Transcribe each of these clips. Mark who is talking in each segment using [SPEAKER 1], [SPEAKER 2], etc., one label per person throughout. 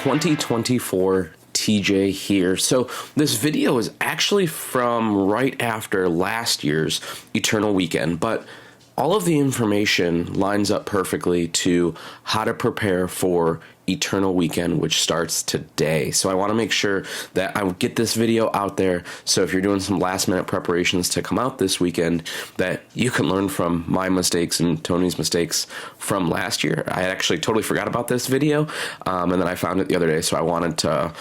[SPEAKER 1] 2024 TJ here. So this video is actually from right after last year's Eternal Weekend, but all of the information lines up perfectly to how to prepare for Eternal Weekend, which starts today. So I want to make sure that I get this video out there. So if you're doing some last minute preparations to come out this weekend, that you can learn from my mistakes and Tony's mistakes from last year. I actually totally forgot about this video, and then I found it the other day. So I wanted to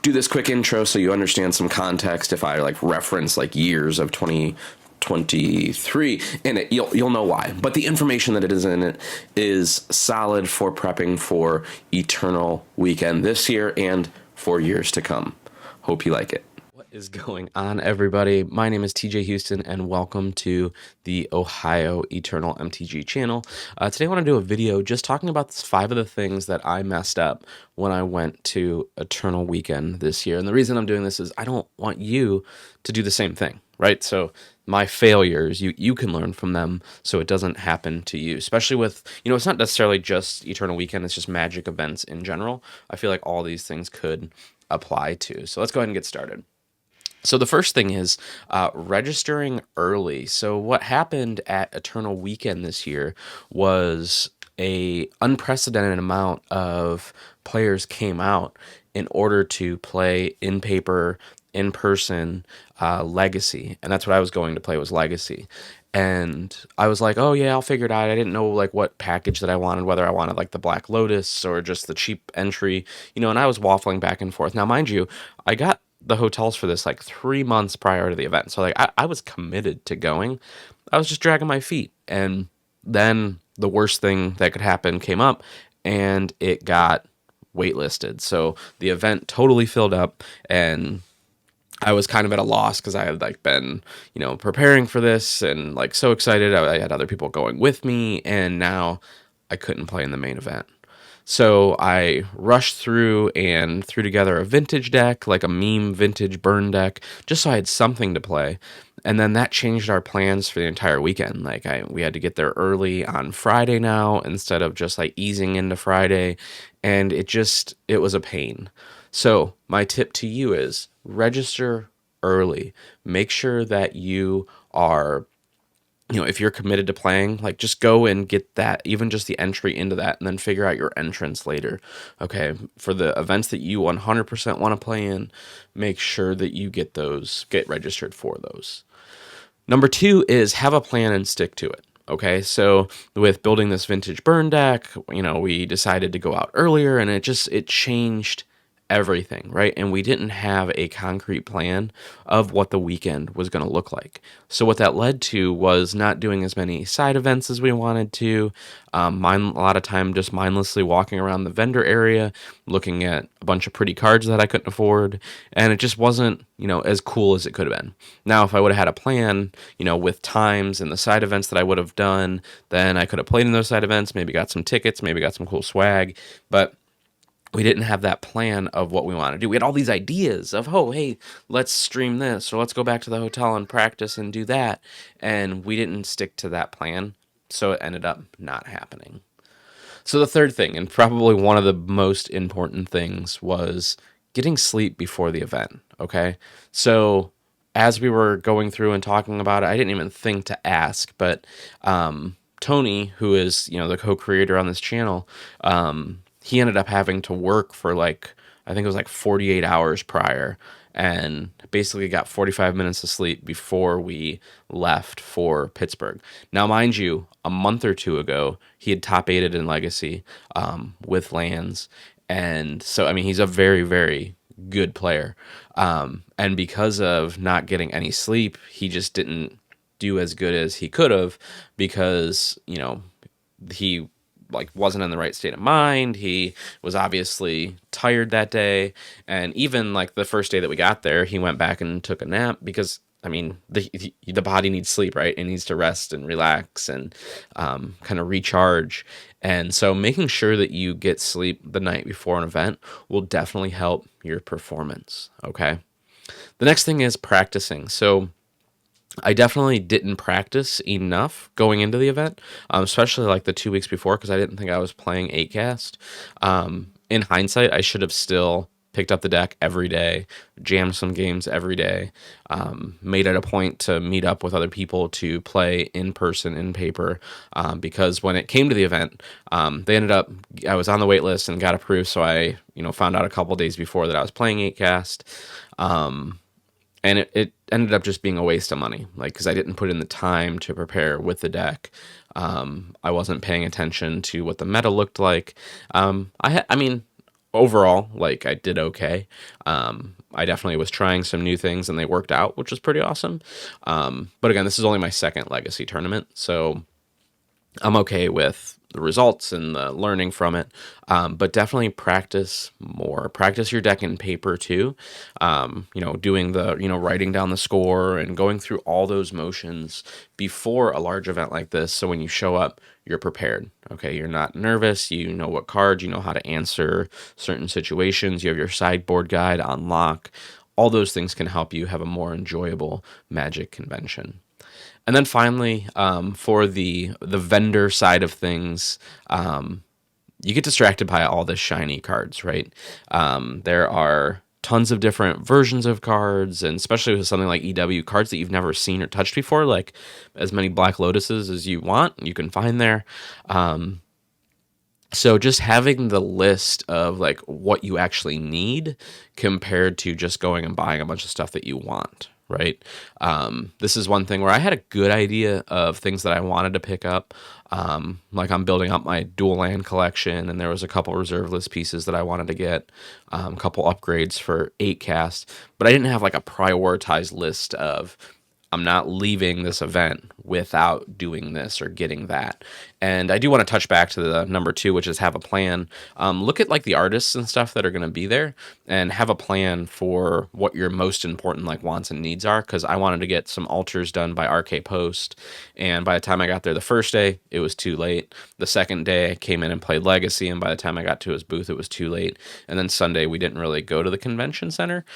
[SPEAKER 1] do this quick intro so you understand some context. If I reference years of 2023 in it, you'll know why. But the information that it is in it is solid for prepping for Eternal Weekend this year and for years to come. Hope you like it. What is going on, everybody? My name is TJ Houston, and welcome to the Ohio Eternal MTG channel. Today I want to do a video just talking about 5 of the things that I messed up when I went to Eternal Weekend this year. And the reason I'm doing this is I don't want you to do the same thing, right? So my failures, you can learn from them so it doesn't happen to you, especially with, it's not necessarily just Eternal Weekend, it's just Magic events in general. I feel like all these things could apply to. So let's go ahead and get started. So the first thing is registering early. So what happened at Eternal Weekend this year was a unprecedented amount of players came out in order to play in paper, in person, Legacy, and that's what I was going to play, was Legacy. And I was like, oh yeah, I'll figure it out. I didn't know what package that I wanted, whether I wanted the Black Lotus or just the cheap entry, and I was waffling back and forth. Now, mind you, I got the hotels for this 3 months prior to the event, so I was committed to going. I was just dragging my feet, and then the worst thing that could happen came up, and it got waitlisted. So the event totally filled up, and I was kind of at a loss because I had been, preparing for this and so excited. I had other people going with me, and now I couldn't play in the main event. So I rushed through and threw together a vintage deck, a meme vintage burn deck, just so I had something to play. And then that changed our plans for the entire weekend. We had to get there early on Friday now instead of just easing into Friday, and it was a pain. So my tip to you is register early. Make sure that you are, if you're committed to playing, just go and get that, even just the entry into that, and then figure out your entrance later. Okay, for the events that you 100% want to play in, make sure that you get registered for those. Number 2 is have a plan and stick to it. Okay, so with building this vintage burn deck, we decided to go out earlier, and it changed everything, right? And we didn't have a concrete plan of what the weekend was going to look like. So what that led to was not doing as many side events as we wanted to. A lot of time just mindlessly walking around the vendor area, looking at a bunch of pretty cards that I couldn't afford, and it just wasn't, as cool as it could have been. Now, if I would have had a plan, with times and the side events that I would have done, then I could have played in those side events, maybe got some tickets, maybe got some cool swag, but we didn't have that plan of what we want to do. We had all these ideas of, oh, hey, let's stream this, or let's go back to the hotel and practice and do that. And we didn't stick to that plan, so it ended up not happening. So the third thing, and probably one of the most important things, was getting sleep before the event, okay? So as we were going through and talking about it, I didn't even think to ask, but Tony, who is, the co-creator on this channel, he ended up having to work for I think it was 48 hours prior, and basically got 45 minutes of sleep before we left for Pittsburgh. Now, mind you, a month or 2 ago, he had top 8'd in Legacy with lands. And so, he's a very, very good player. And because of not getting any sleep, he just didn't do as good as he could have because, he wasn't in the right state of mind. He was obviously tired that day, and even the first day that we got there, he went back and took a nap because the body needs sleep, right? It needs to rest and relax and kind of recharge. And so making sure that you get sleep the night before an event will definitely help your performance. Okay. The next thing is practicing. So I definitely didn't practice enough going into the event, especially like the 2 weeks before, because I didn't think I was playing 8cast. In hindsight, I should have still picked up the deck every day, jammed some games every day, made it a point to meet up with other people to play in person, in paper, because when it came to the event, they ended up, I was on the wait list and got approved, so I, found out a couple days before that I was playing 8cast. And it ended up just being a waste of money, like, because I didn't put in the time to prepare with the deck. I wasn't paying attention to what the meta looked like. I mean, overall, like, I did okay. I definitely was trying some new things and they worked out, which was pretty awesome. But again, this is only my second Legacy tournament, so I'm okay with the results and the learning from it, but definitely practice more. Practice your deck in paper too. Doing the, writing down the score and going through all those motions before a large event like this. So when you show up, you're prepared. Okay, you're not nervous. You know what cards, you know how to answer certain situations. You have your sideboard guide on lock. All those things can help you have a more enjoyable Magic convention. And then finally, for the vendor side of things, you get distracted by all the shiny cards, right? There are tons of different versions of cards, and especially with something like EW, cards that you've never seen or touched before, like as many Black Lotuses as you want, you can find there. So just having the list of like what you actually need compared to just going and buying a bunch of stuff that you want, right? This is one thing where I had a good idea of things that I wanted to pick up. Like I'm building up my dual land collection, and there was a couple reserve list pieces that I wanted to get, a couple upgrades for 8cast, but I didn't have like a prioritized list of I'm not leaving this event without doing this or getting that. And I do want to touch back to the number 2, which is have a plan. Look at like the artists and stuff that are going to be there and have a plan for what your most important like wants and needs are. Because I wanted to get some altars done by RK Post. And by the time I got there the first day, it was too late. The second day I came in and played Legacy. And by the time I got to his booth, it was too late. And then Sunday, we didn't really go to the convention center.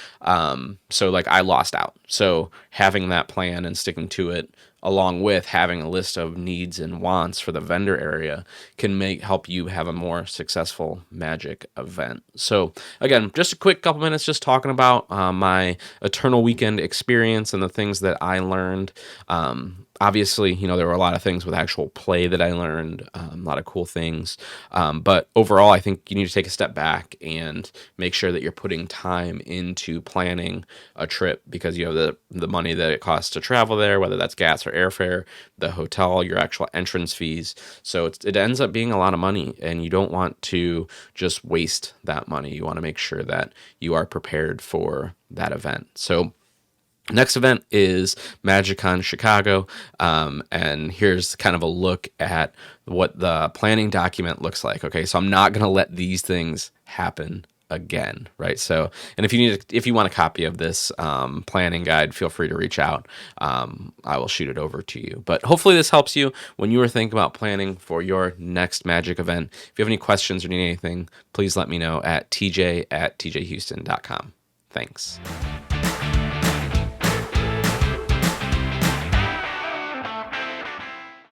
[SPEAKER 1] So like I lost out. So having that plan and sticking to it, along with having a list of needs and wants for the vendor area, can help you have a more successful Magic event. So again, just a quick couple minutes just talking about my Eternal Weekend experience and the things that I learned. Obviously, there were a lot of things with actual play that I learned, a lot of cool things. But overall, I think you need to take a step back and make sure that you're putting time into planning a trip, because you have the money that it costs to travel there, whether that's gas or airfare, the hotel, your actual entrance fees. So it ends up being a lot of money, and you don't want to just waste that money. You want to make sure that you are prepared for that event. So next event is MagicCon Chicago, and here's kind of a look at what the planning document looks like. Okay, so I'm not going to let these things happen again, right? So, and if you want a copy of this planning guide, feel free to reach out. I will shoot it over to you. But hopefully this helps you when you are thinking about planning for your next Magic event. If you have any questions or need anything, please let me know at tj@tjhouston.com. Thanks.